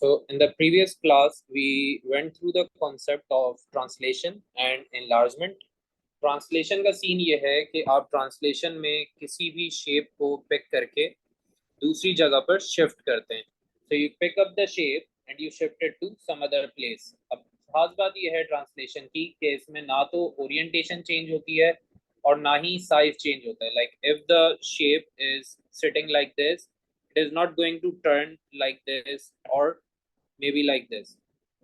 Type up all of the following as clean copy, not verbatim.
So in the previous class, we went through the concept of translation and enlargement. Translation का scene ये है कि आप translation में किसी भी शेप को पिक करके दूसरी जगह पर शिफ्ट करते हैं. So you pick up the shape and you shift it to some other place. अब खास बात यह है ट्रांसलेशन की कि इसमें ना तो ओरिएंटेशन चेंज होती है और ना ही साइज चेंज होता है. Like if the shape is sitting like this, it is not going to turn like this or maybe like this.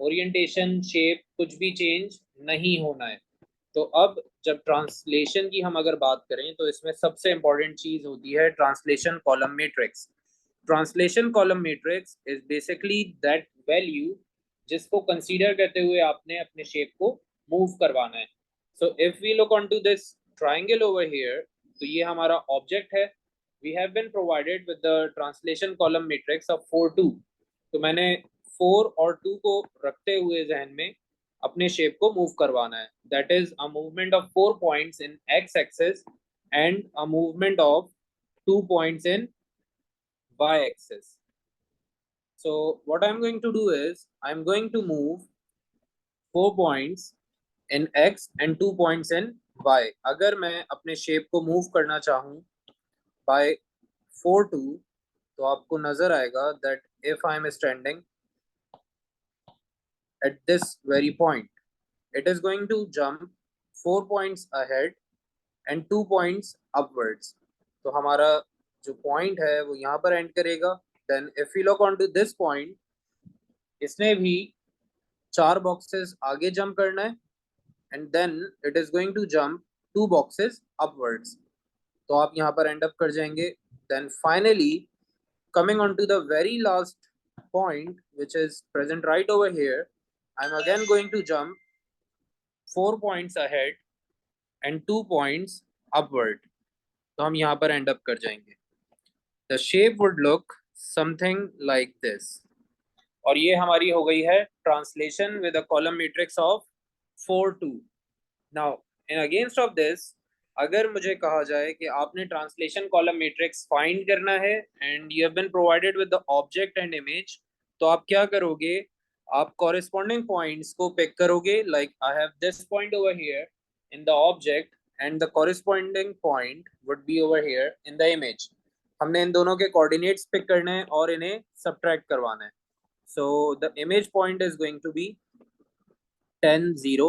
Orientation shape कुछ भी चेंज नहीं होना है. तो अब जब ट्रांसलेशन की हम अगर बात करें तो इसमें सबसे इंपॉर्टेंट चीज होती है translation column matrix. Translation column matrix is basically that value जिसको कंसीडर करते हुए आपने अपने शेप को मूव करवाना है. So if we look on to this triangle over here, तो ये हमारा ऑब्जेक्ट है. We have been provided with the translation column matrix of 4 2. तो मैंने 4 और 2 को रखते हुए जहन में अपने शेप को मूव करवाना है. That is a movement of 4 points in x axis and a movement of 2 points in y axis. So what I'm going to do is I'm going to move 4 points in x and 2 points in y. अगर मैं अपने shape को move करना चाहूँ by 4 2, तो आपको नजर आएगा that if I am standing at this very point, it is going to jump 4 points ahead and 2 points upwards. तो हमारा जो पॉइंट है वो यहाँ पर एंड करेगा. Then if you look on to this point, इसने भी 4 बॉक्सेस आगे जंप करना है and then it is going to jump 2 boxes upwards. तो आप यहाँ पर एंड अप कर जाएंगे. Then finally coming on to the very last point, which is present right over here, I'm again going to jump 4 points ahead and 2 points upward. तो हम यहाँ पर end up कर जाएंगे. The shape would look something like this. और ये हमारी हो गई है translation with a column matrix of 4 2. Now in against of this, अगर मुझे कहा जाए कि आपने ट्रांसलेशन कॉलम मैट्रिक्स फाइंड करना है and you have been provided with the object and image, तो आप क्या करोगे? आप कॉरेस्पॉन्डिंग पॉइंट्स को पिक करोगे. Like I have this point over here in the object and the corresponding point would be over here in the image. हमने इन दोनों के कोऑर्डिनेट्स पिक करने हैं और इन्हें सब्ट्रैक्ट करवाना है. So the image point is going to be 10 0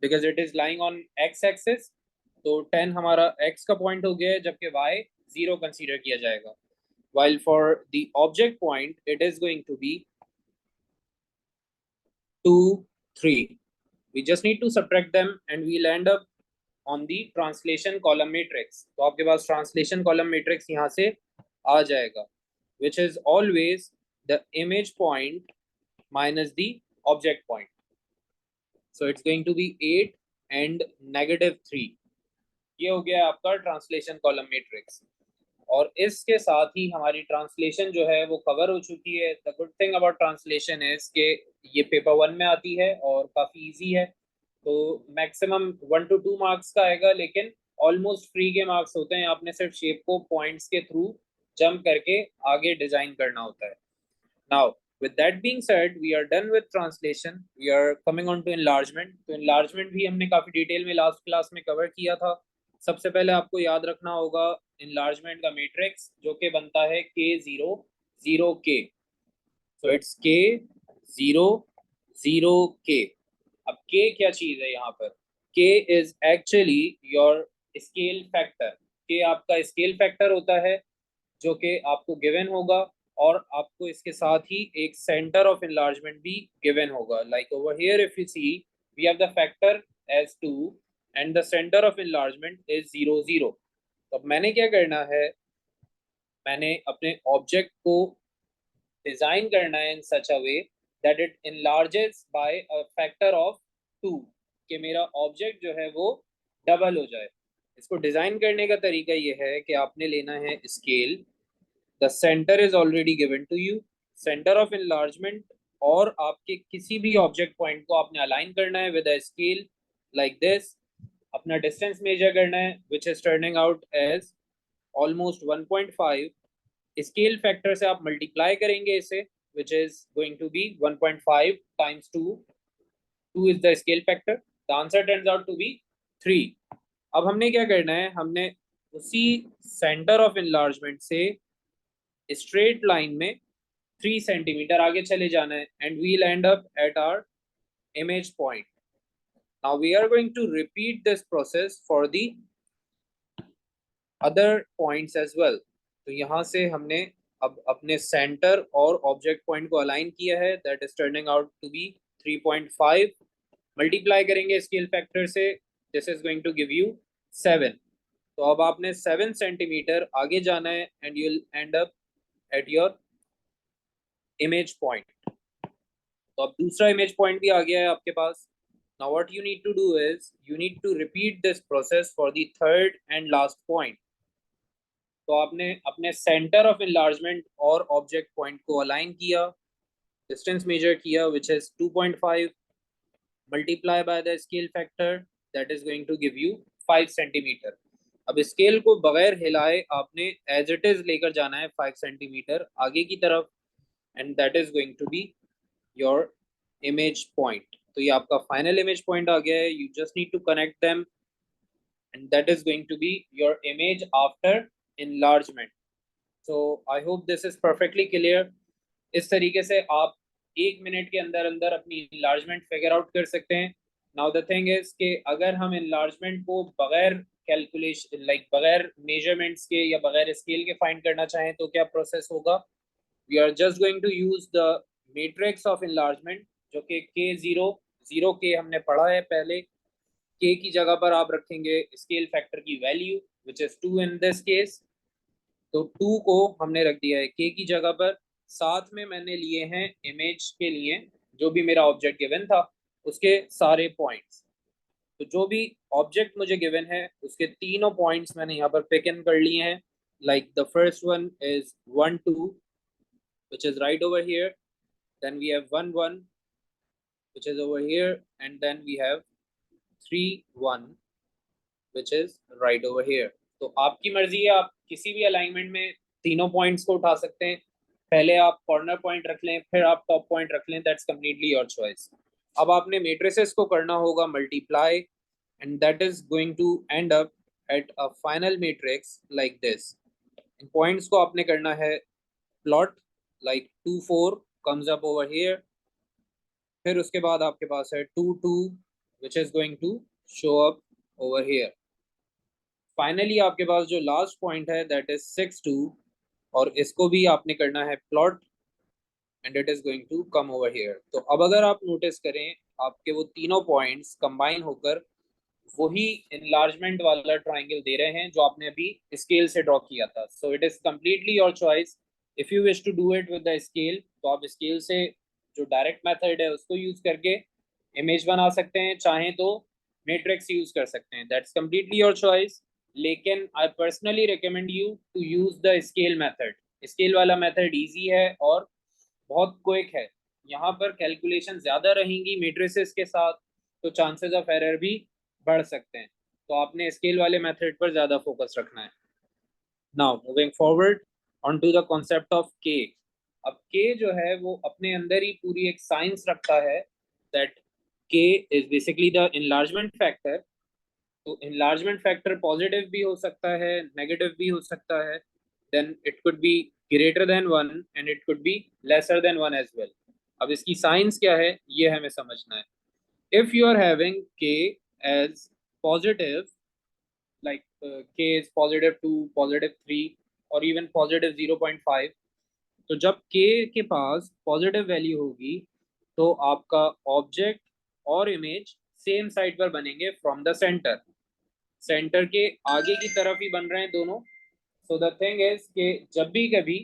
because it is lying on x axis. तो 10 हमारा x का पॉइंट हो गया है, जबकि y 0 कंसीडर किया जाएगा. While for the object point, it is going to be 2 3. We just need to subtract them and we'll end up on the translation column matrix. तो आपके पास translation column matrix यहाँ से आ जाएगा, which is always the image point minus the object point. So it's going to be 8 and -3. ये हो गया आपका translation column matrix. और इसके साथ ही हमारी ट्रांसलेशन जो है वो कवर हो चुकी है. The good thing about translation is कि ये पेपर 1 में आती है और काफ़ी इजी है. तो मैक्सिमम 1 to 2 मार्क्स का आएगा, लेकिन ऑलमोस्ट फ्री के मार्क्स होते हैं. आपने सिर्फ शेप को पॉइंट्स के थ्रू जंप करके आगे डिजाइन करना होता है. Now with that being said, we are done with translation. We are coming on to enlargement. तो enlargement भी हमने काफ़ी डिटेल में लास्ट क्लास में कवर किया था. सबसे पहले आपको याद रखना होगा enlargement का मैट्रिक्स जो कि बनता है K0 0K. So it's K0 0K. अब K क्या चीज़ है यहाँ पर? K is actually your scale factor. K आपका scale factor होता है जो कि आपको गिवन होगा, और आपको इसके साथ ही एक सेंटर ऑफ एनलार्जमेंट भी गिवन होगा. Like over here if you see, we have the factor as 2 and the centre of enlargement is 0 0. तो अब मैंने क्या करना है, मैंने अपने ऑब्जेक्ट को डिजाइन करना है in such a way that it enlarges by a factor of 2, कि मेरा ऑब्जेक्ट जो है वो डबल हो जाए. इसको डिजाइन करने का तरीका ये है कि आपने लेना है scale. The center is already given to you. Center of enlargement और आपके किसी भी ऑब्जेक्ट पॉइंट को आपने अलाइन करना है with a scale like this. अपना डिस्टेंस मेजर करना है which is turning out as almost 1.5. Scale factor से आप मल्टीप्लाई करेंगे इसे which is going to be 1.5 times 2. 2 is the scale factor. The answer turns out to be 3. अब हमने क्या करना है, हमने उसी सेंटर ऑफ इनलार्जमेंट से स्ट्रेट लाइन में 3 सेंटीमीटर आगे चले जाना है and we'll end up at our image point. Now we are going to repeat this process for the other points as well. तो यहाँ से हमने अब अपने सेंटर और ऑब्जेक्ट पॉइंट को अलाइन किया है. That is turning out to be 3.5. Multiply करेंगे स्केल फैक्टर से, this is going to give you 7. तो अब आपने 7 सेंटीमीटर आगे जाना है and you will end up at your image point. तो अब दूसरा इमेज पॉइंट भी आ गया है आपके पास. Now what you need to do is you need to repeat this process for the third and last point. तो आपने अपने सेंटर ऑफ इनलार्जमेंट और ऑब्जेक्ट पॉइंट को अलाइन किया, डिस्टेंस मेजर किया which is 2.5 multiply by the scale factor that is going to give you 5 centimetre. अब scale को बगैर हिलाए आपने एज इट इज लेकर जाना है 5 सेंटीमीटर आगे की तरफ and that is going to be your image point. तो ये आपका फाइनल इमेज पॉइंट आ गया है. You just need to connect them and that is going to be your image after enlargement. So I hope this is perfectly clear. इस तरीके से आप 1 मिनट के अंदर अंदर अपनी enlargement figure out कर सकते हैं. Now the thing is कि अगर हम enlargement को बगैर कैलकुलेशन बगैर मेजरमेंट्स के या बगैर स्केल के फाइंड करना चाहें तो क्या प्रोसेस होगा. We are just going to use the matrix of enlargement जो कि K0 के हमने पढ़ा है पहले. K की जगह पर आप रखेंगे स्केल फैक्टर की value which is 2 in this case. तो 2 को हमने रख दिया है K की जगह पर. साथ में मैंने लिए हैं इमेज के लिए जो भी मेरा ऑब्जेक्ट गिवन था उसके सारे पॉइंट्स. तो जो भी ऑब्जेक्ट मुझे गिवन है उसके तीनों पॉइंट्स मैंने यहाँ पर पिक इन कर लिए हैं. Like the first one is 1 2 which is right over here. Then we have 1 1 which is over here, and then we have 3 1 which is right over here. तो आपकी मर्जी है, आप किसी भी अलाइनमेंट में तीनों पॉइंट्स को उठा सकते हैं. पहले आप कॉर्नर पॉइंट रख लें, फिर आप टॉप पॉइंट रख लें. That's completely your choice. अब आपने मेट्रिसेस को करना होगा multiply and that is going to end up at a final matrix like this. इन पॉइंट्स को आपने करना है plot like 2 4 comes up over here. फिर उसके बाद आपके पास है 2 2 which is going to show up over here. Finally आपके पास जो लास्ट पॉइंट है दैट इज 6 2 और इसको भी आपने करना है plot and it is going to come over here. तो अब अगर आप नोटिस करें आपके वो तीनों पॉइंट्स कंबाइन होकर वही इनलार्जमेंट वाला ट्राइंगल दे रहे हैं जो आपने अभी स्केल से ड्रॉ किया था. So it is completely your choice. If you wish to do it with the scale तो आप स्केल से जो डायरेक्ट मेथड है उसको यूज करके इमेज बना सकते हैं, चाहें तो मैट्रिक्स यूज कर सकते हैं. That's completely your choice. लेकिन I personally recommend you to use the scale method. Scale वाला मेथड इजी है और बहुत क्विक है. यहाँ पर कैलकुलेशन ज़्यादा रहेंगी मैट्रिसेस के साथ तो चांसेस ऑफ एरर भी बढ़ सकते हैं. तो आपने स्केल वाले मेथड पर ज़्यादा फोकस रखना है. Now moving forward on to the concept of k. अब के जो है वो अपने अंदर ही पूरी एक साइंस रखता है. That k is basically the enlargement factor. तो इनलार्जमेंट फैक्टर पॉजिटिव भी हो सकता है, नेगेटिव भी हो सकता है. Then it could be greater than 1 and it could be lesser than 1 as well. अब इसकी साइंस क्या है ये हमें समझना है. If you are having k as positive like k is positive 2 positive 3 और even positive 0.5. तो जब k के पास पॉजिटिव वैल्यू होगी तो आपका ऑब्जेक्ट और इमेज सेम साइड पर बनेंगे फ्रॉम द सेंटर. सेंटर के आगे की तरफ ही बन रहे हैं दोनों. सो द थिंग इज कि जब भी कभी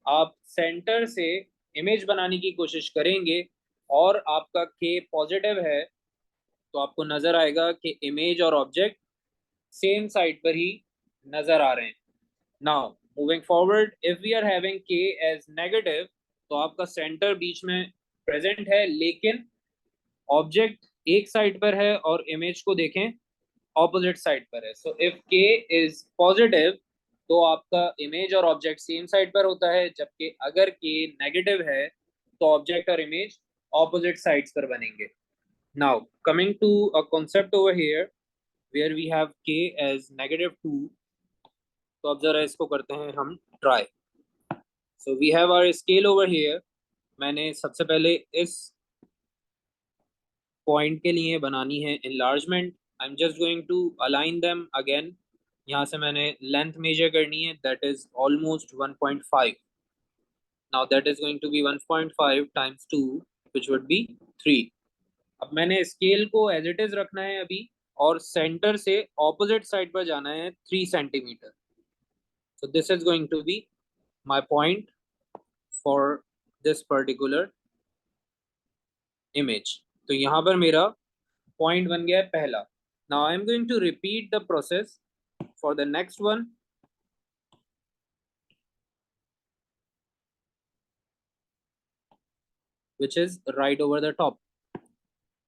आप सेंटर से इमेज बनाने की कोशिश करेंगे और आपका k पॉजिटिव है तो आपको नजर आएगा कि इमेज और ऑब्जेक्ट सेम साइड पर ही नजर आ रहे हैं. Now moving forward if we are having k as negative तो आपका सेंटर बीच में प्रेजेंट है लेकिन ऑब्जेक्ट एक साइड पर है और इमेज को देखें ऑपोजिट साइड पर है. So if k is positive तो आपका इमेज और ऑब्जेक्ट सेम साइड पर होता है, जबकि अगर k नेगेटिव है तो ऑब्जेक्ट और इमेज ऑपोजिट साइड्स पर बनेंगे. Now coming to a concept over here where we have k as -2. तो अब जरा इसको करते हैं हम try. So we have our scale over here. मैंने सबसे पहले इस पॉइंट के लिए बनानी है enlargement. I am just going to align them again. यहाँ से मैंने लेंथ मेजर करनी है, that is almost 1.5. Now that is going to be 1.5 times 2 which would be 3. अब मैंने स्केल को एज इट इज रखना है अभी, और सेंटर से ऑपोजिट साइड पर जाना है 3 centimetre. So this is going to be my point for this particular image. तो यहाँ पर मेरा पॉइंट बन गया है पहला. Now I am going to repeat the process for the next one, which is right over the top.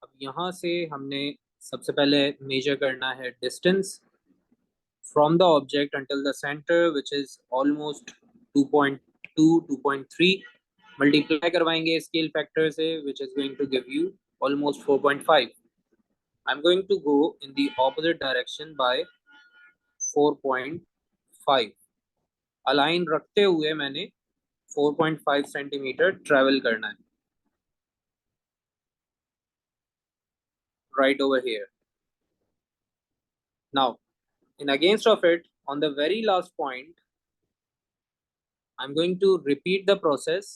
अब यहाँ से हमने सबसे पहले मेजर करना है distance from the object until the center, which is almost 2.2 2.3. Multiply करवाएंगे स्केल फैक्टर से, which is going to give you almost 4.5. I'm going to go in the opposite direction by 4.5. Align रखते हुए मैंने 4.5 centimetre travel करना है right over here. Now in against of it, on the very last point, I'm going to repeat the process.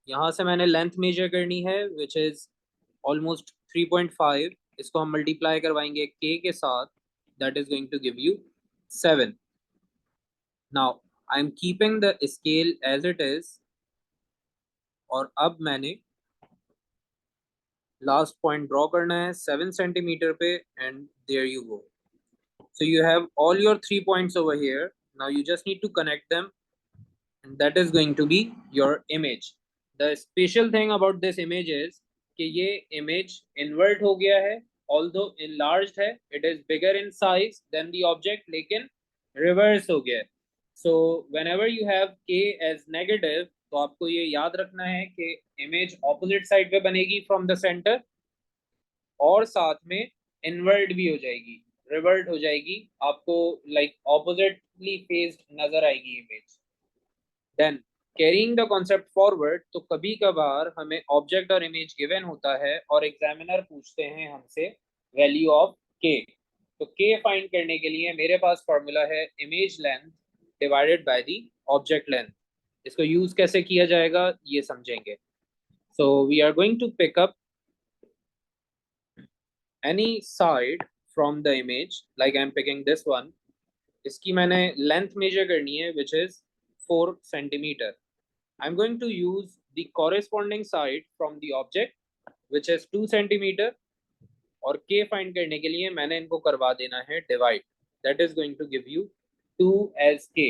यहाँ से मैंने length measure करनी है which is almost 3.5. इसको हम मल्टीप्लाई करवाएंगे k के साथ, that is going to give you 7. Now I'm keeping the scale as it is, और अब मैंने लास्ट पॉइंट ड्रॉ करना है 7 सेंटीमीटर पे, and there you go. So you have all your 3 points over here. Now you just need to connect them, and that is going to be your image. The special thing about this image is कि ये image invert हो गया है, although enlarged है, it is bigger in size than the object, लेकिन reverse हो गया है. So whenever you have k as negative, तो आपको ये याद रखना है कि image opposite side पे बनेगी from the center, और साथ में invert भी हो जाएगी, revert हो जाएगी, आपको like oppositely faced नजर आएगी image. Then carrying the concept forward, तो कभी कभार हमें ऑब्जेक्ट और इमेज गिवन होता है और एग्जामिनर पूछते हैं हमसे वैल्यू ऑफ k. तो k फाइंड करने के लिए मेरे पास फॉर्मूला है image length divided by the object length. इसको यूज कैसे किया जाएगा ये समझेंगे. So we are going to pick up any side from the image, like I am picking this one. इसकी मैंने लेंथ मेजर करनी है which is 4 centimetre. I'm going to use the corresponding side from the object which is 2 centimeter, और k find करने के लिए मैंने इनको करवा देना है divide. That is going to give you 2 as k.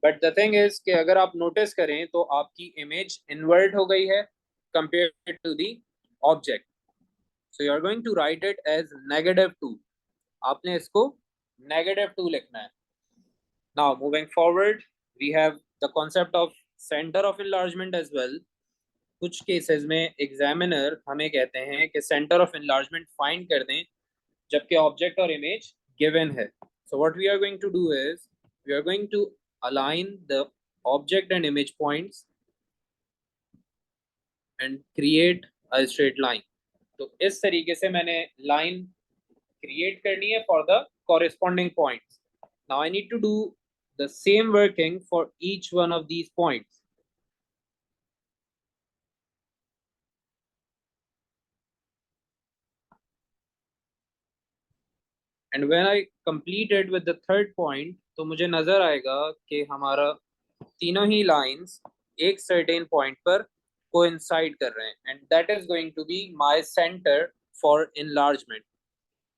But the thing is कि अगर आप notice करें तो आपकी image invert हो गई है compared to the object. So you are going to write it as -2. आपने इसको -2 लिखना है. Now moving forward, we have the concept of center of enlargement as well. कुछ केसेस में एग्जामिनर हमें कहते हैं कि सेंटर ऑफ एनलार्जमेंट फाइंड कर दें जबकि ऑब्जेक्ट और इमेज गिवन है. So what we are going to do is we are going to align the object and image points and create a straight line. तो इस तरीके से मैंने लाइन क्रिएट करनी है for the corresponding points. Now I need to do the same working for each one of these points. And when I complete it with the third point, तो मुझे नजर आएगा कि हमारा तीनों ही lines एक certain point पर coincide कर रहे हैं, and that is going to be my center for enlargement.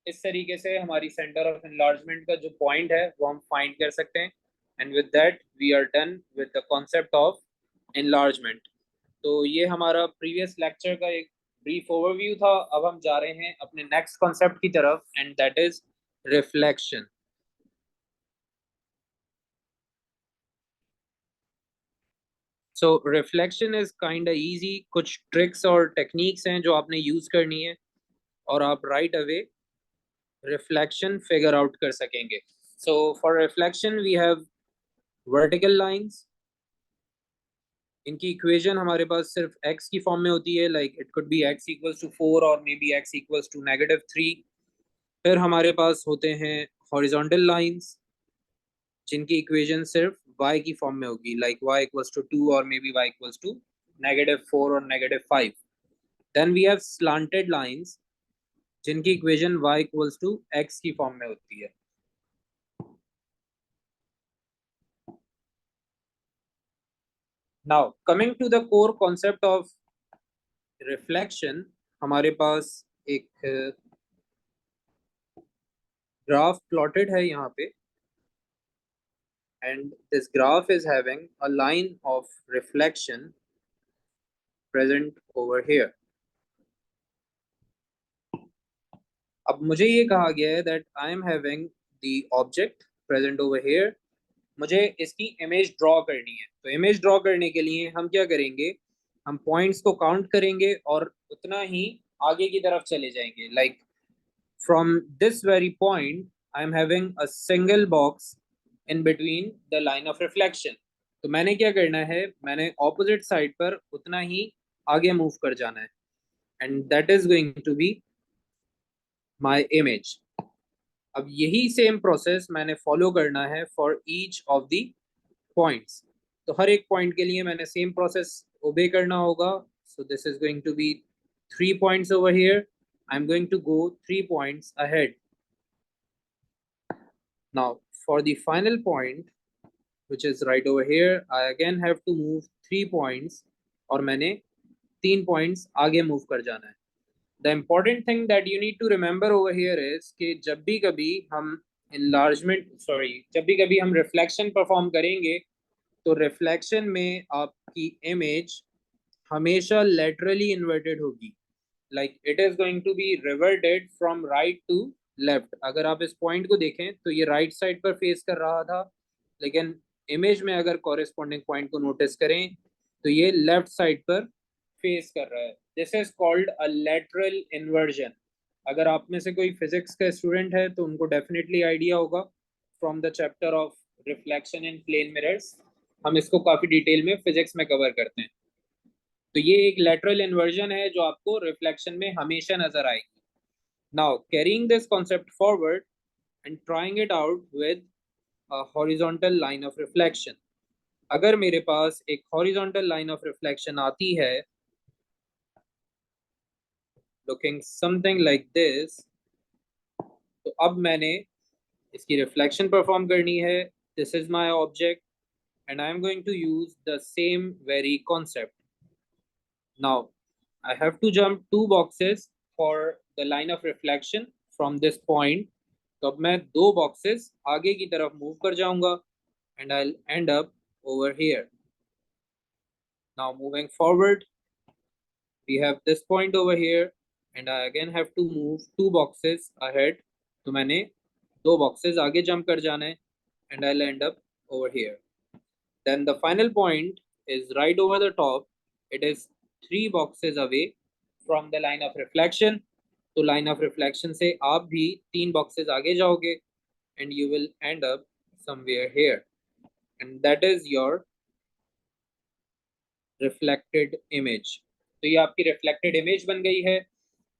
इस तरीके से हमारी center of enlargement का जो point है वो हम find कर सकते हैं. And with that we are done with the concept of enlargement. तो ये हमारा previous lecture का एक brief overview था. अब हम जा रहे हैं अपने next concept की तरफ, and that is reflection. सो रिफ्लेक्शन इज काइंड इजी, कुछ ट्रिक्स और टेक्निक्स हैं जो आपने यूज करनी है और आप right away reflection figure out कर सकेंगे. So for reflection we have vertical lines. इनकी इक्वेशन हमारे पास सिर्फ x की फॉर्म में होती है, like it could be x equals to 4 और may be x equals to -3. फिर हमारे पास होते हैं हॉरिजॉन्टल लाइंस जिनकी इक्वेशन सिर्फ y की फॉर्म में होगी, लाइक y इक्वल्स टू 2 और मे बी y इक्वल्स टू -4 और -5. Then we have slanted lines जिनकी equation y equals to x की फॉर्म में होती है. Now coming to the core concept of reflection, हमारे पास एक ग्राफ प्लॉटेड है यहाँ पे, and this graph is having a line of reflection present over here. अब मुझे ये कहा गया है that I am having the object present over here. मुझे इसकी इमेज ड्रॉ करनी है. तो इमेज ड्रॉ करने के लिए हम क्या करेंगे, हम पॉइंट्स को काउंट करेंगे और उतना ही आगे की तरफ चले जाएंगे. Like from this very point I am having a single box in between the line of reflection. तो मैंने क्या करना है, मैंने ऑपोजिट साइड पर उतना ही आगे मूव कर जाना है, and that is going to be my image. अब यही सेम प्रोसेस मैंने फॉलो करना है for each of the points. तो हर एक पॉइंट के लिए मैंने सेम प्रोसेस ओबे करना होगा. So this is going to be 3 points over here. I am going to go 3 points ahead. Now for the final point which is right over here, I again have to move 3 points और मैंने 3 points आगे move कर जाना है. The important thing that you need to remember over here is कि जब भी कभी हम जब भी कभी हम reflection perform करेंगे तो reflection में आपकी image हमेशा laterally inverted होगी. Like it is going to be reverted from right to left. अगर आप इस पॉइंट को देखें तो ये राइट साइड पर फेस कर रहा था, लेकिन इमेज में अगर कॉरेस्पॉन्डिंग पॉइंट को नोटिस करें तो ये लेफ्ट साइड पर फेस कर रहा है. This is called a lateral inversion. अगर आप में से कोई फिजिक्स का स्टूडेंट है तो उनको डेफिनेटली आइडिया होगा from the chapter of reflection in plane mirrors. हम इसको काफी डिटेल में फिजिक्स में कवर करते हैं. तो ये एक लैटरल इन्वर्जन है जो आपको रिफ्लेक्शन में हमेशा नजर आएगी. Now, carrying this concept forward and trying it out with a horizontal line of reflection. अगर मेरे पास एक horizontal line of reflection आती है, looking something like this, तो अब मैंने इसकी reflection perform करनी है. This is my object, and I am going to use the same very concept. Now, I have to jump 2 boxes for the line of reflection from this point. तो अब मैं 2 boxes आगे की तरफ move कर जाऊंगा and I'll end up over here. Now moving forward, we have this point over here and I again have to move 2 boxes ahead. तो मैंने 2 boxes आगे jump कर जाना है and I'll end up over here. Then the final point is right over the top. It is 3 boxes away from the line of reflection. तो line of reflection से आप भी 3 boxes आगे जाओगे and you will end up somewhere here, and that is your reflected image. तो ये आपकी reflected image बन गई है.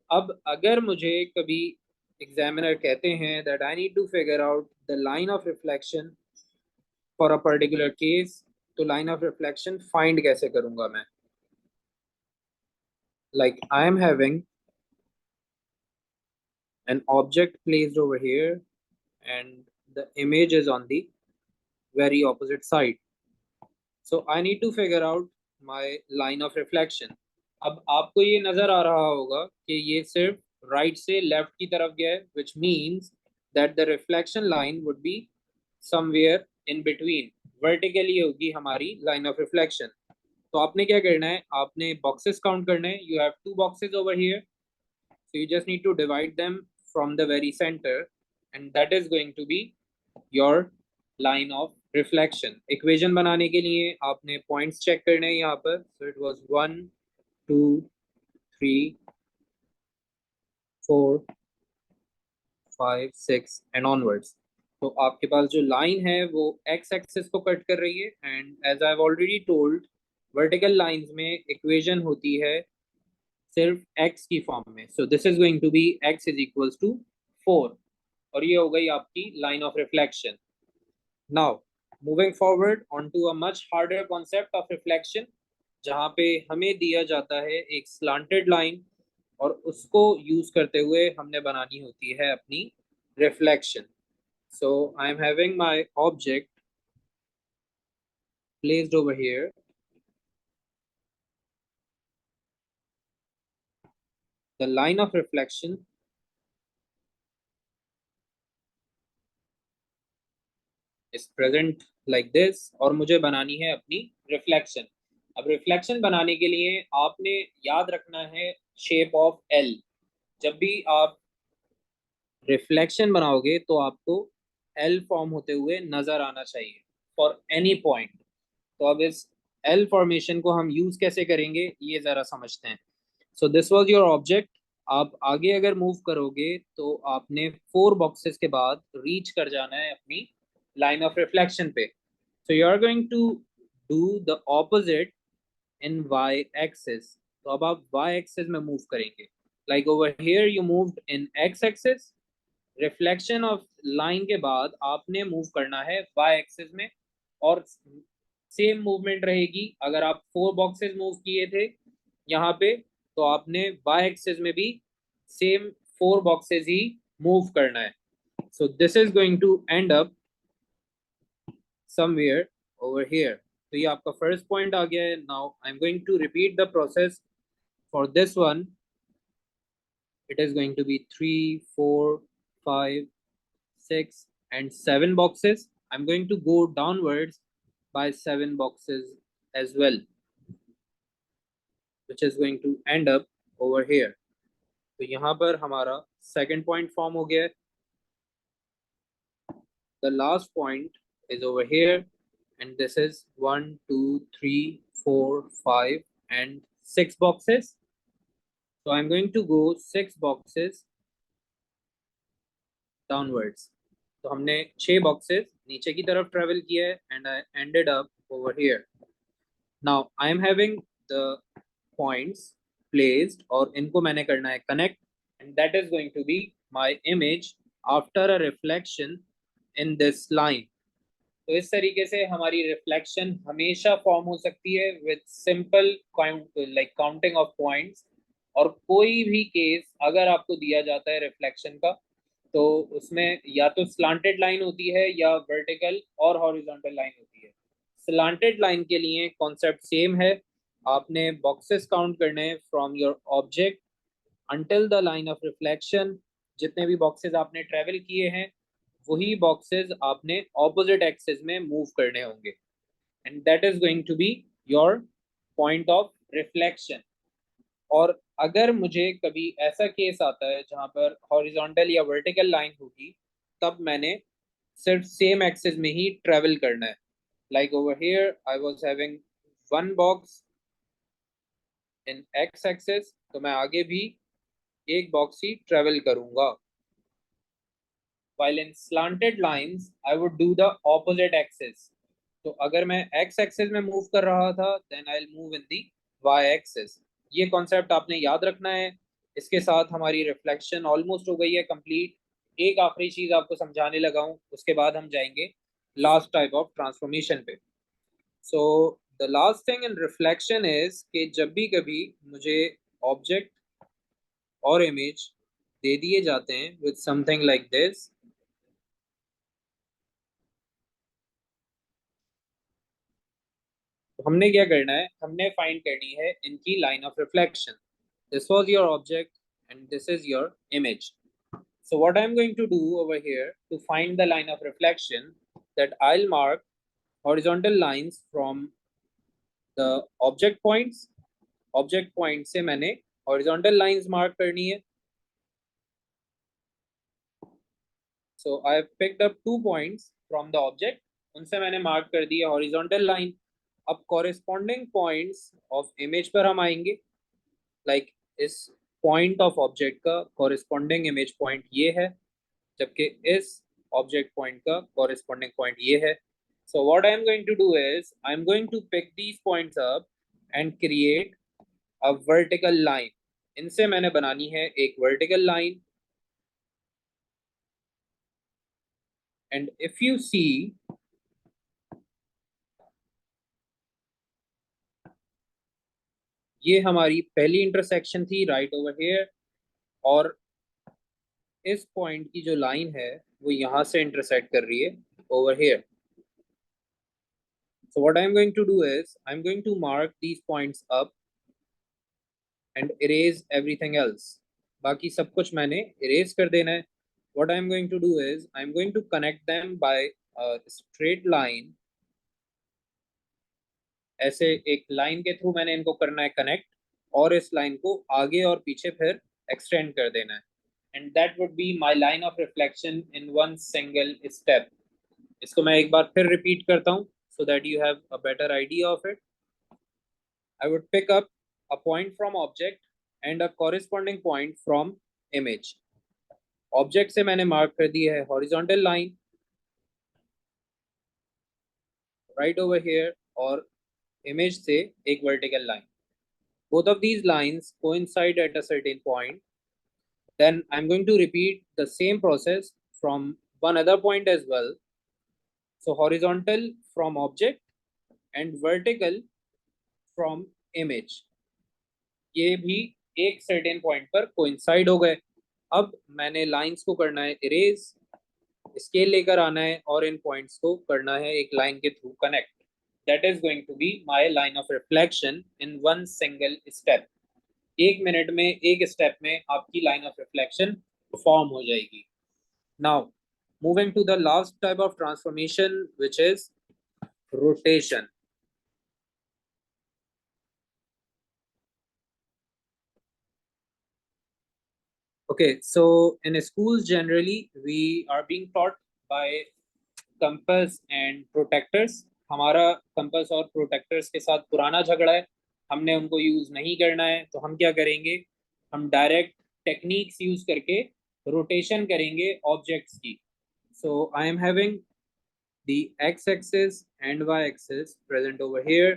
अब अगर मुझे कभी एग्जामिनर कहते हैं that I need to figure out the line of reflection for a particular case, तो line of reflection find कैसे करूंगा मैं? Like I am having an object placed over here and the image is on the very opposite side. So I need to figure out my line of reflection. अब आपको ये नजर आ रहा होगा कि ये सिर्फ राइट से लेफ्ट की तरफ गया है, which means that the reflection line would be somewhere in between. Vertically होगी हमारी line of reflection. तो आपने क्या करना है, आपने boxes count करने हैं. You have 2 boxes over here, so you just need to divide them from the very center, and that is going to be your line of reflection equation बनाने के लिए आपने पॉइंट्स चेक करने हैं यहाँ पर. So it was 1 2 3 4 5 6 and onwards. तो आपके पास जो लाइन है वो एक्स एक्सिस को कट कर रही है and as I have already told vertical lines में इक्वेशन होती है सिर्फ x की फॉर्म में. So this is going to be x is equals to 4 और ये हो गई आपकी line of reflection. Now moving forward on to a much harder concept of reflection जहाँ पे हमें दिया जाता है एक स्लांटेड लाइन और उसको यूज करते हुए हमने बनानी होती है अपनी reflection. So I am having my object placed over here. The line of reflection is present like this और मुझे बनानी है अपनी रिफ्लेक्शन. अब रिफ्लेक्शन बनाने के लिए आपने याद रखना है शेप ऑफ एल. जब भी आप रिफ्लेक्शन बनाओगे तो आपको एल फॉर्म होते हुए नजर आना चाहिए फॉर एनी पॉइंट. तो अब इस एल फॉर्मेशन को हम यूज कैसे करेंगे ये जरा समझते हैं. So this was your object. आप आगे अगर मूव करोगे तो आपने 4 बॉक्सेस के बाद रीच कर जाना है अपनी लाइन ऑफ रिफ्लेक्शन पे. So you are going to do the opposite in y axis. तो अब आप वाई एक्सिस में मूव करेंगे. Like over here you moved in x axis. Reflection of line के बाद आपने मूव करना है वाई एक्सिस में और सेम मूवमेंट रहेगी. अगर आप 4 बॉक्सेस मूव किए थे यहाँ पे तो आपने वाई एक्सिस में भी सेम 4 बॉक्सेस ही मूव करना है. So this is going to end up somewhere over here. तो ये आपका फर्स्ट पॉइंट आ गया है. Now I am going to repeat the process for this one. It is going to be 3 4 5 6 and 7 boxes. I'm going to go downwards by 7 boxes as well, which is going to end up over here. तो यहाँ पर हमारा second point form हो गया है. The last point is over here and this is 1 2 3 4 5 and 6 boxes. So I'm going to go 6 boxes downwards. तो हमने 6 boxes नीचे की तरफ ट्रेवल किया है and I ended up over here. Now I am having the points placed और इनको मैंने करना है connect and that is going to be my image after a reflection in this line. तो इस तरीके से हमारी रिफ्लेक्शन हमेशा फॉर्म हो सकती है with simple like counting of points. और कोई भी केस अगर आपको दिया जाता है रिफ्लेक्शन का तो उसमें या तो स्लांटेड लाइन होती है या वर्टिकल और हॉरिजॉन्टल लाइन होती है. स्लांटेड लाइन के लिए कॉन्सेप्ट सेम है. आपने बॉक्सेस काउंट करने हैं from your object until the line of reflection. जितने भी बॉक्सेस आपने ट्रेवल किए हैं वही बॉक्सेस आपने ऑपोजिट एक्सिस में मूव करने होंगे and that is going to be your point of reflection. और अगर मुझे कभी ऐसा केस आता है जहां पर हॉरिजॉन्टल या वर्टिकल लाइन होगी तब मैंने सिर्फ सेम एक्सिस में ही ट्रेवल करना है. Like over here I was having 1 box in x axis तो मैं आगे भी एक बॉक्स ही ट्रेवल करूंगा. while in slanted lines I would do the opposite axis. तो अगर मैं x एक्सिस में मूव कर रहा था then I'll move in the y axis. ये कॉन्सेप्ट आपने याद रखना है. इसके साथ हमारी रिफ्लेक्शन ऑलमोस्ट हो गई है कंप्लीट. एक आखिरी चीज आपको समझाने लगा हूं उसके बाद हम जाएंगे लास्ट टाइप ऑफ ट्रांसफॉर्मेशन पे. So the last thing in reflection is कि जब भी कभी मुझे ऑब्जेक्ट और इमेज दे दिए जाते हैं विद समथिंग लाइक दिस तो हमने क्या करना है हमने फाइंड करनी है इनकी line of reflection. This was your object and this is your image. So what I'm going to do over here to find the line of reflection that I'll mark horizontal lines from the object points. Object point से मैंने horizontal lines mark करनी है. So I have picked up 2 points from the object उनसे मैंने mark कर दिया horizontal line. अब corresponding points of image पर हम आएंगे, लाइक इस पॉइंट ऑफ ऑब्जेक्ट का कॉरेस्पॉन्डिंग इमेज पॉइंट ये है, जबकि इस ऑब्जेक्ट पॉइंट का कॉरेस्पॉन्डिंग पॉइंट ये है। So what I am going to do is I am going to pick these points up and create a vertical line. इनसे मैंने बनानी है एक vertical line. And if you see, ये हमारी पहली इंटरसेक्शन थी राइट ओवर हियर, और इस पॉइंट की जो लाइन है वो यहाँ से इंटरसेक्ट कर रही है over here. So what I'm going to do is I'm going to mark these points up and erase everything else. बाकी सब कुछ मैंने erase कर देना है. What I'm going to do is I'm going to connect them by a straight line. ऐसे एक line के थ्रू मैंने इनको करना है कनेक्ट, और इस लाइन को आगे और पीछे फिर एक्सटेंड कर देना है. And that would be my line of reflection in one single step. इसको मैं एक बार फिर रिपीट करता हूँ so that you have a better idea of it. I would pick up a point from object and a corresponding point from image. Object से मैंने mark कर दी है horizontal line right over here, और image से एक vertical line. Both of these lines coincide at a certain point. Then I'm going to repeat the same process from one other point as well. So horizontal from object and vertical from image. ये भी एक certain point पर coincide हो गए. अब मैंने lines को करना है इरेज, स्केल लेकर आना है और इन पॉइंट्स को करना है एक लाइन के through connect. That is going to be my line of reflection in one single step. एक मिनट में एक स्टेप में आपकी लाइन ऑफ रिफ्लेक्शन फॉर्म हो जाएगी. Now moving to the last type of transformation which is rotation. Okay, so in schools generally we are being taught by compass and protectors. हमारा compass और protectors के साथ पुराना झगड़ा है, हमने उनको यूज नहीं करना है. तो हम क्या करेंगे, हम डायरेक्ट टेक्निक्स यूज करके रोटेशन करेंगे ऑब्जेक्ट्स की. So I am having the x-axis and y-axis present over here.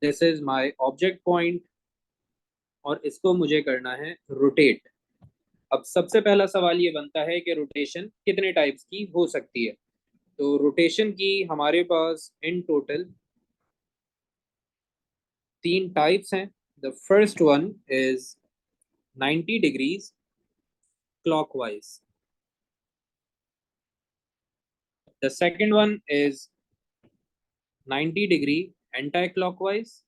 This is my object point और इसको मुझे करना है रोटेट. अब सबसे पहला सवाल ये बनता है कि रोटेशन कितने टाइप्स की हो सकती है. तो रोटेशन की हमारे पास इन टोटल 3 टाइप्स हैं. The first one is 90 degrees clockwise. The second one is 90 degree anti clockwise.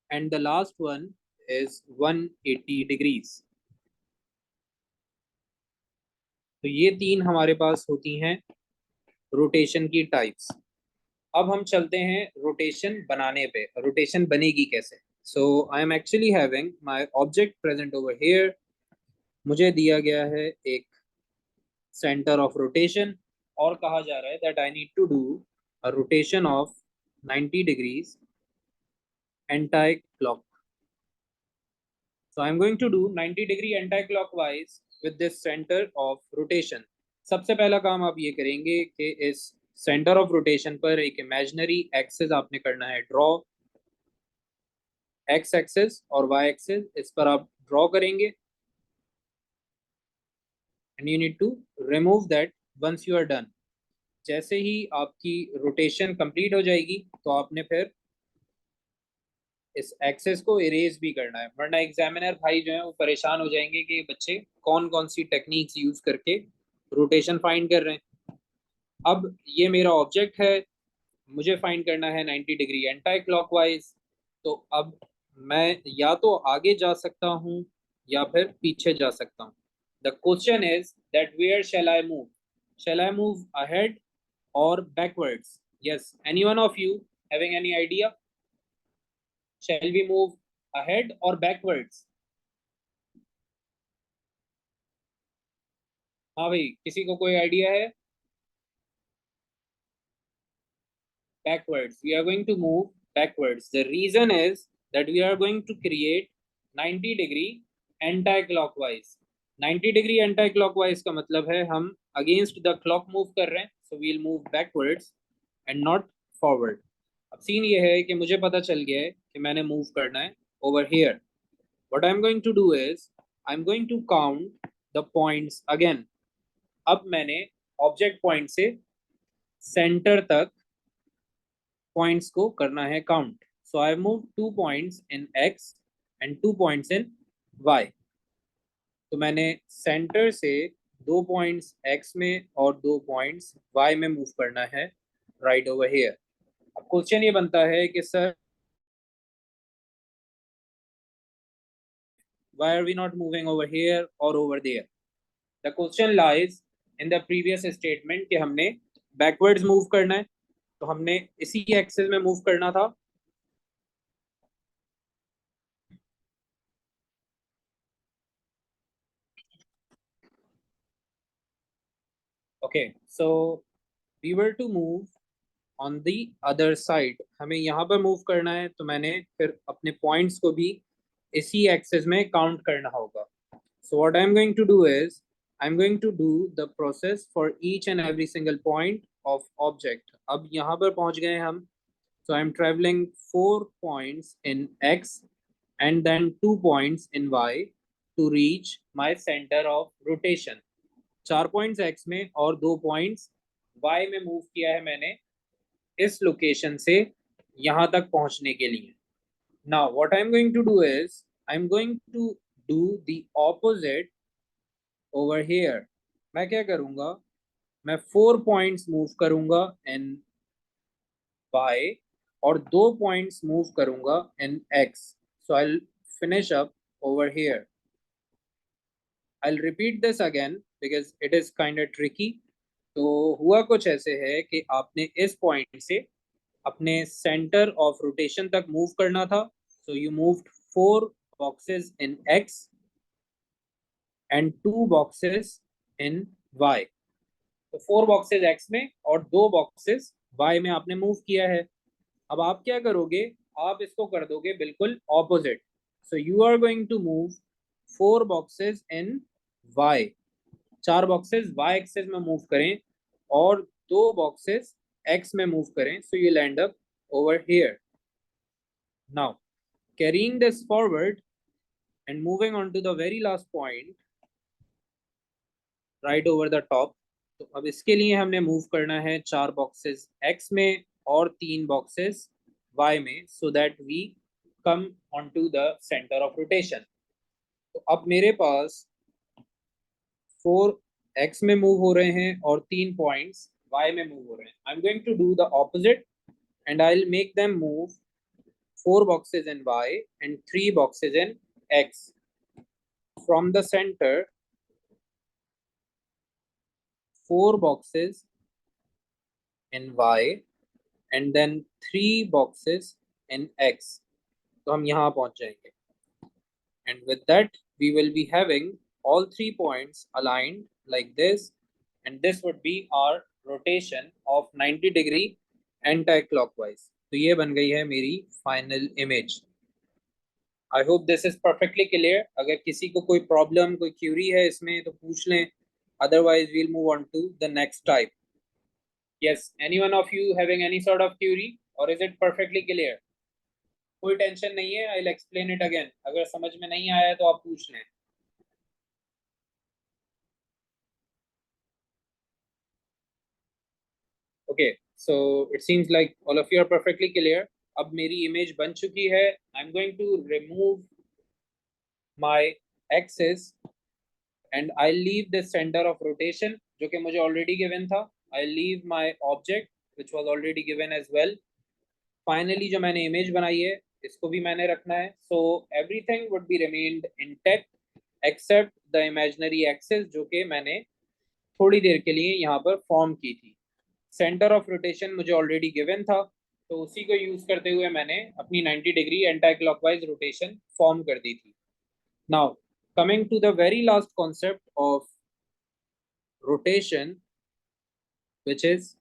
And the last one is 180 degrees. तो ये 3 हमारे पास होती हैं रोटेशन की टाइप्स. अब हम चलते हैं रोटेशन बनाने पे. रोटेशन बनेगी कैसे. So I am actually having my object present over here. मुझे दिया गया है एक सेंटर ऑफ रोटेशन और कहा जा रहा है that I need to do a rotation of 90 degrees anti clock. So I'm going to do 90 degree anti-clockwise with this center of rotation. सबसे पहला काम आप ये करेंगे कि इस सेंटर ऑफ रोटेशन पर एक इमेजिनरी एक्सिस आपने करना है ड्रॉ. एक्स एक्सिस और वाई एक्सिस इस पर आप ड्रॉ करेंगे and you need to remove that once you are done. जैसे ही आपकी रोटेशन कंप्लीट हो जाएगी तो आपने फिर इस एक्सेस को इरेज भी करना है, वरना एग्जामिनर भाई जो है वो परेशान हो जाएंगे कि बच्चे कौन कौन सी टेक्निक्स यूज करके रोटेशन फाइंड कर रहे हैं. अब ये मेरा ऑब्जेक्ट है, मुझे फाइंड करना है 90 डिग्री एंटी क्लॉकवाइज. तो अब मैं या तो आगे जा सकता हूँ या फिर पीछे जा सकता हूँ. The question is that where shall I move. Shall I move ahead और backwards. Yes, any one of you having any idea? Shall we move ahead or backwards? हाँ भाई, किसी को कोई आइडिया है? Backwards, we are going to move backwards. The reason is that we are going to create 90 degree anti-clockwise. 90 degree anti-clockwise का मतलब है हम against the clock move कर रहे हैं, so we'll move backwards and not forward. अब scene ये है कि मुझे पता चल गया है कि मैंने मूव करना है over here. What I'm going to do is I'm going to count the points again. अब मैंने ऑब्जेक्ट पॉइंट से सेंटर तक पॉइंट्स को करना है count. So I move 2 points in x and 2 points in y. तो मैंने सेंटर से 2 पॉइंट्स एक्स में और 2 पॉइंट्स वाई में मूव करना है राइट ओवर हियर. अब क्वेश्चन ये बनता है कि sir why are we not moving over here or over there? The question lies in the previous statement कि हमने backwards move करना है, तो हमने इसी एक्सिस में मूव करना था. Okay, so we were to move on the other side. हमें यहाँ पर मूव करना है, तो मैंने फिर अपने पॉइंट्स को भी इसी एक्सिस में काउंट करना होगा. So what I'm going to do is I'm going to do the process for each and every single point of object. अब यहाँ पर पहुँच गए हम. So I'm traveling 4 points in X and then 2 points in Y to reach my center of rotation. 4 points x में और 2 points Y में move किया है मैंने इस लोकेशन से यहां तक पहुंचने के लिए. Now what I am going to do is I am going to do the opposite over here. मैं क्या करूंगा, मैं 4 पॉइंट्स मूव करूंगा इन वाई और 2 पॉइंट्स मूव करूंगा in X. So I finish up over here. I'll repeat this again because it is kind of tricky. तो हुआ कुछ ऐसे है कि आपने इस पॉइंट से अपने सेंटर ऑफ रोटेशन तक मूव करना था. So you moved 4 boxes in X and 2 boxes in Y. तो 4 boxes X में और 2 boxes Y में आपने मूव किया है. अब आप क्या करोगे, आप इसको कर दोगे बिल्कुल opposite. So you are going to move 4 boxes in Y. 4 boxes y axes में मूव करें और 2 बॉक्सेस एक्स में मूव करें. So you land up over here. Now carrying this forward and moving on to the very last point right over the top. तो अब इसके लिए हमने मूव करना है 4 बॉक्सेस एक्स में और 3 बॉक्सेस वाई में, so that we come on to the centre of rotation. तो अब मेरे पास 4 एक्स में मूव हो रहे हैं और 3 पॉइंट्स वाई में मूव हो रहे हैं. I am going to do the opposite and I will make them move 4 boxes in Y and 3 boxes in X. From the center, 4 boxes in Y and then 3 boxes in X. तो हम यहाँ पहुँच जाएंगे. And with that, we will be having all 3 points aligned like this, and this would be our rotation of 90 degree anti-clockwise. तो ये बन गई है मेरी final image. I hope this is perfectly clear. अगर किसी को कोई प्रॉब्लम, कोई क्यूरी है इसमें तो पूछ लें, otherwise we'll move on to the next type. Yes, any one of you having any sort of query or is it perfectly clear? कोई टेंशन नहीं है, I will explain it again. अगर समझ में नहीं आया तो आप पूछ लें. Okay, so it seems like all of you are perfectly clear. अब मेरी इमेज बन चुकी है. I am going to remove my axis and I'll leave the center of rotation जो कि मुझे already given था. I'll leave my object which was already given as well. Finally जो मैंने image बनाई है इसको भी मैंने रखना है. So everything would be remained intact except the imaginary axis जो कि मैंने थोड़ी देर के लिए यहाँ पर फॉर्म की थी. सेंटर ऑफ रोटेशन मुझे ऑलरेडी गिवन था, तो उसी को यूज करते हुए मैंने अपनी 90 degree anti clockwise rotation form कर दी थी. Now coming to the very last concept of rotation, which is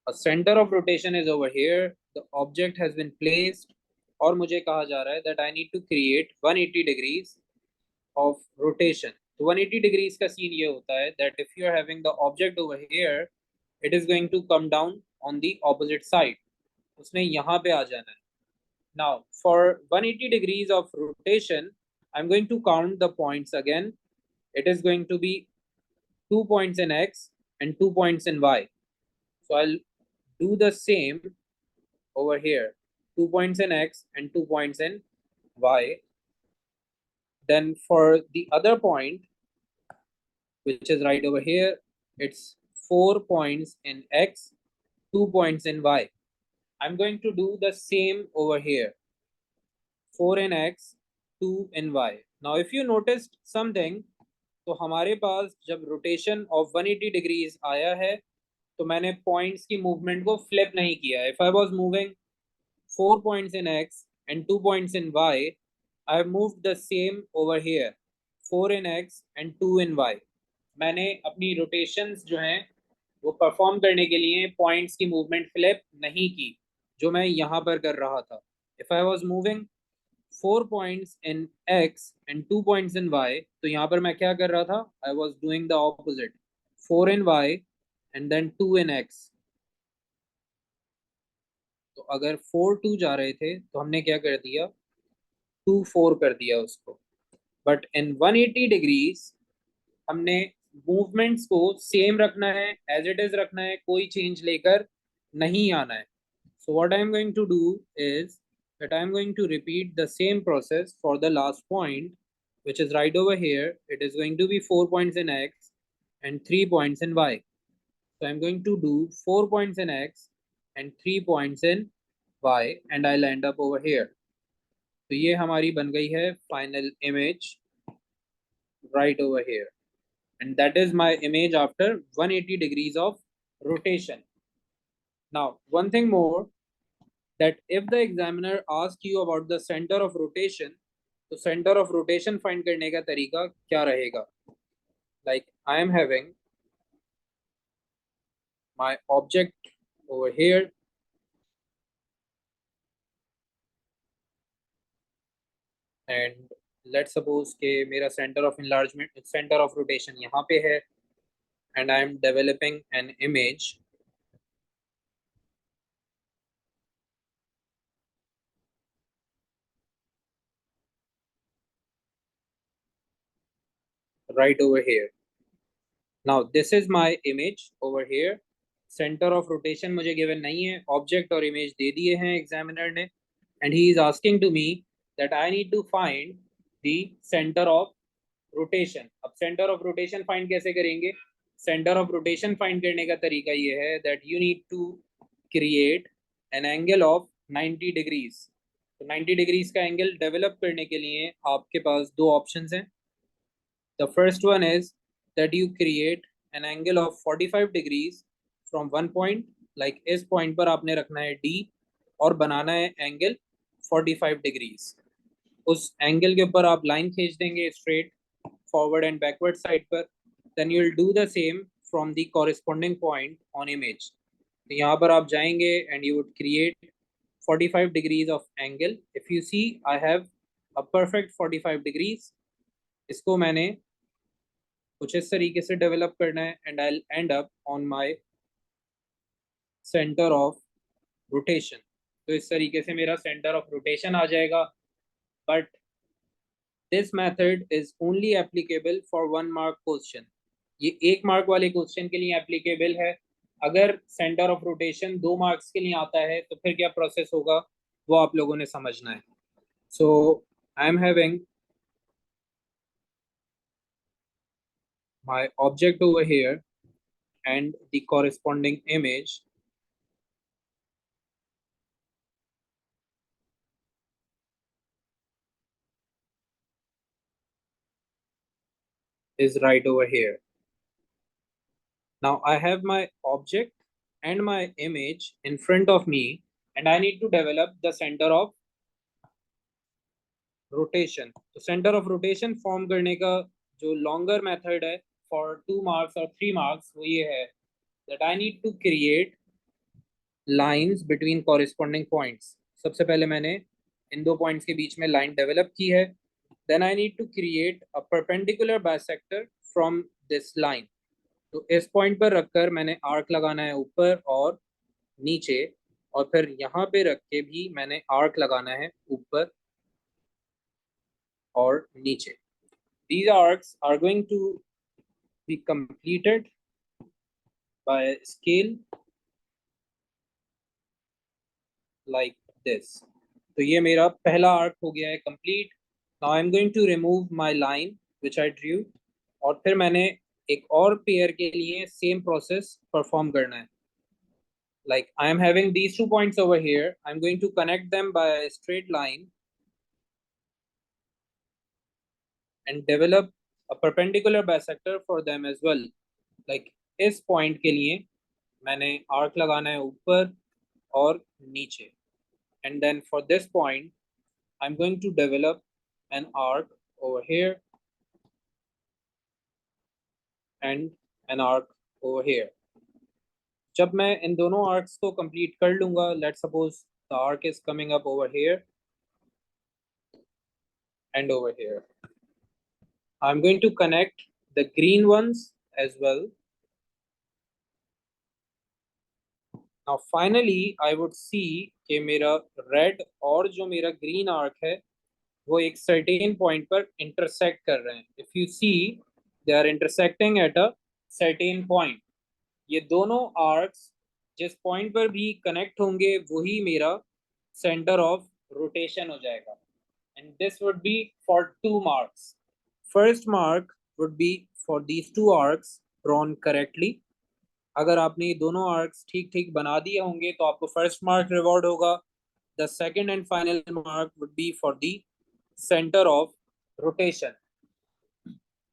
a center of rotation is over here, the object has been placed, और मुझे कहा जा रहा है that I need to create 180 degrees of rotation. तो 180 degrees का scene ये होता है that if you are having the object over here, it is going to come down on the opposite side. उसने यहाँ पे आ जाना है. Now, for 180 degrees of rotation, I'm going to count the points again. It is going to be 2 points in X and 2 points in Y. So I'll do the same over here. 2 points in X and 2 points in Y. Then for the other point, which is right over here, it's 4 points in X, 2 points in Y. I'm going to do the same over here. 4 in X, 2 in Y. Now if you noticed something, तो हमारे पास जब rotation of 180 degrees आया है तो मैंने points की movement को flip नहीं किया. If I was moving 4 points in X and 2 points in Y, I have moved the same over here, 4 in X and 2 in Y. मैंने अपनी रोटेशंस जो हैं वो परफॉर्म करने के लिए पॉइंट्स की मूवमेंट फ्लिप नहीं की जो मैं यहाँ पर कर रहा था. If I was moving 4 points in X and 2 points in Y, तो यहाँ पर मैं क्या कर रहा था? I was doing the opposite, 4 in Y and then 2 in X. तो अगर 4 2 जा रहे थे तो हमने क्या कर दिया? 2 4 कर दिया उसको. बट इन 180 डिग्रीज हमने मूवमेंट्स को सेम रखना है, एज इट इज रखना है, कोई चेंज लेकर नहीं आना है. So what I am going to do is that I am going to repeat the same process for the last point, which is right over here. It is going to be 4 points in X and 3 points in Y. So I'm going to do 4 points in X and 3 points in Y, and I'll end up over here. तो ये हमारी बन गई है final image right over here, and that is my image after 180 degrees of rotation. Now, one thing more, that if the examiner asks you about the center of rotation, तो center of rotation find करने का तरीका क्या रहेगा? Like I am having my object over here, and let's suppose कि मेरा center of enlargement, center of rotation यहाँ पे है, and I am developing an image right over here. Now this is my image over here. Center of rotation मुझे given नहीं है, object और image दे दिए हैं examiner ने, and he is asking to me that I need to find the center of rotation. अब center of rotation find कैसे करेंगे? Center of rotation find करने का तरीका ये है that you need to create an angle of 90 degrees. तो 90 degrees का angle develop करने के लिए आपके पास दो options हैं. The first one is that you create an angle of 45 degrees from one point, like इस point पर आपने रखना है D और बनाना है angle 45 degrees. उस angle के ऊपर आप line खींच देंगे straight forward and backward side पर. Then you will do the same from the corresponding point on image. तो यहाँ पर आप जाएंगे and you would create 45 degrees of angle. If you see, I have a perfect 45 degrees. इसको मैंने कुछ इस तरीके से डेवलप करना है, and I and up on my centre of rotation. तो इस तरीके से मेरा सेंटर ऑफ रोटेशन आ जाएगा. But this method is only applicable for 1 mark question. ये 1 मार्क वाले क्वेश्चन के लिए एप्लीकेबल है. अगर सेंटर ऑफ रोटेशन 2 मार्क्स के लिए आता है तो फिर क्या प्रोसेस होगा वो आप लोगों ने समझना है. So I am having my object over here and the corresponding image is right over here. Now I have my object and my image in front of me, and I need to develop the center of rotation. तो center of rotation form करने का जो longer method है for 2 marks or 3 marks वो ये है that I need to create lines between corresponding points. सबसे पहले मैंने इन दो पॉइंट्स के बीच में लाइन डेवलप की है. Then I need to create a perpendicular bisector from this line. तो इस पॉइंट पर रखकर मैंने आर्क लगाना है ऊपर और नीचे, और फिर यहाँ पे रख के भी मैंने आर्क लगाना है ऊपर और नीचे. These arcs are going to be completed by scale like this. तो ये मेरा पहला आर्क हो गया है complete. Now I am going to remove my line which I drew, और फिर मैंने एक और पेयर के लिए सेम प्रोसेस परफॉर्म करना है. Like I am having these 2 points over here, I'm going to connect them by a straight line and develop a perpendicular bisector for them as well. Like इस point के लिए मैंने arc लगाना है ऊपर और नीचे, and then for this point I'm going to develop an arc over here and an arc over here. जब मैं इन दोनों आर्क्स को कंप्लीट कर लूंगा, let's suppose the arc is coming up over here and over here, I'm going to connect the green ones as well. Now finally I would see कि मेरा red और जो मेरा ग्रीन आर्क है वो एक सर्टेन पॉइंट पर intersect कर रहे हैं. If you see they are intersecting at a certain point. ये दोनों आर्क्स जिस पॉइंट पर भी कनेक्ट होंगे वही मेरा सेंटर ऑफ रोटेशन हो जाएगा. And this would be for 2 marks. First Mark would be for these 2 arcs drawn correctly. अगर आपने ये दोनों आर्क्स ठीक ठीक बना दिए होंगे तो आपको फर्स्ट मार्क रिवॉर्ड होगा. The second and final Mark would be for the centre of rotation.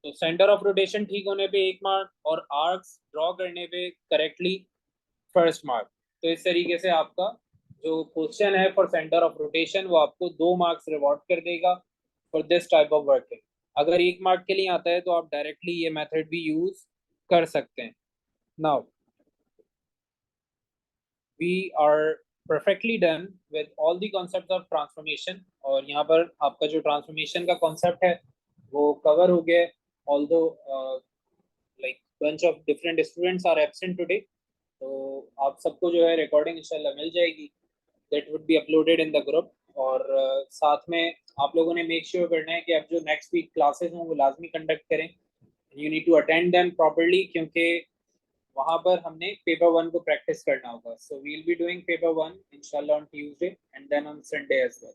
तो सेंटर ऑफ रोटेशन ठीक होने पे 1 मार्क और आर्क्स ड्रॉ करने पे करेक्टली फर्स्ट मार्क. तो इस तरीके से आपका जो क्वेश्चन है फॉर सेंटर ऑफ रोटेशन वो आपको 2 मार्क्स रिवॉर्ड कर देगा for this type of working. अगर 1 मार्क के लिए आता है तो आप डायरेक्टली ये मेथड भी यूज कर सकते हैं. Now we are perfectly done with all the concept of transformation. और यहाँ पर आपका जो ट्रांसफॉर्मेशन का कॉन्सेप्ट है वो कवर हो गया. Although like bunch of different students are absent today, तो आप सबको जो है रिकॉर्डिंग इंशाल्लाह मिल जाएगी. That would be uploaded in the group. और साथ में आप लोगों ने मेक श्योर करना है कि अब जो नेक्स्ट वीक क्लासेस हों वो लाजमी कंडक्ट करें. You need to attend them properly क्योंकि वहां पर हमने पेपर 1 को प्रैक्टिस करना होगा. So we will be doing paper 1 इंशाल्लाह on Tuesday and then on Sunday as well.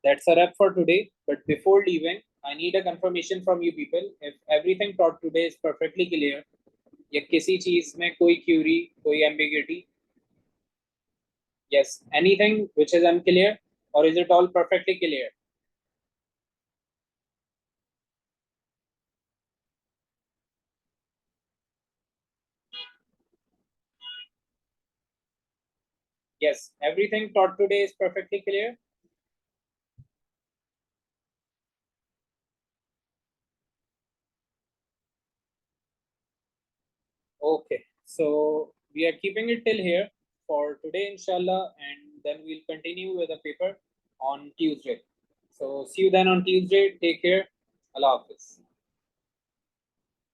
That's a wrap for today. But before leaving, I need a confirmation from you people. If everything taught today is perfectly clear, या किसी चीज में कोई query, कोई ambiguity? Yes. Anything which is unclear, or is it all perfectly clear? Yes. Everything taught today is perfectly clear. Okay. So we are keeping it till here for today, inshallah, and then we'll continue with the paper on Tuesday. So see you then on Tuesday. Take care. Allah Hafiz.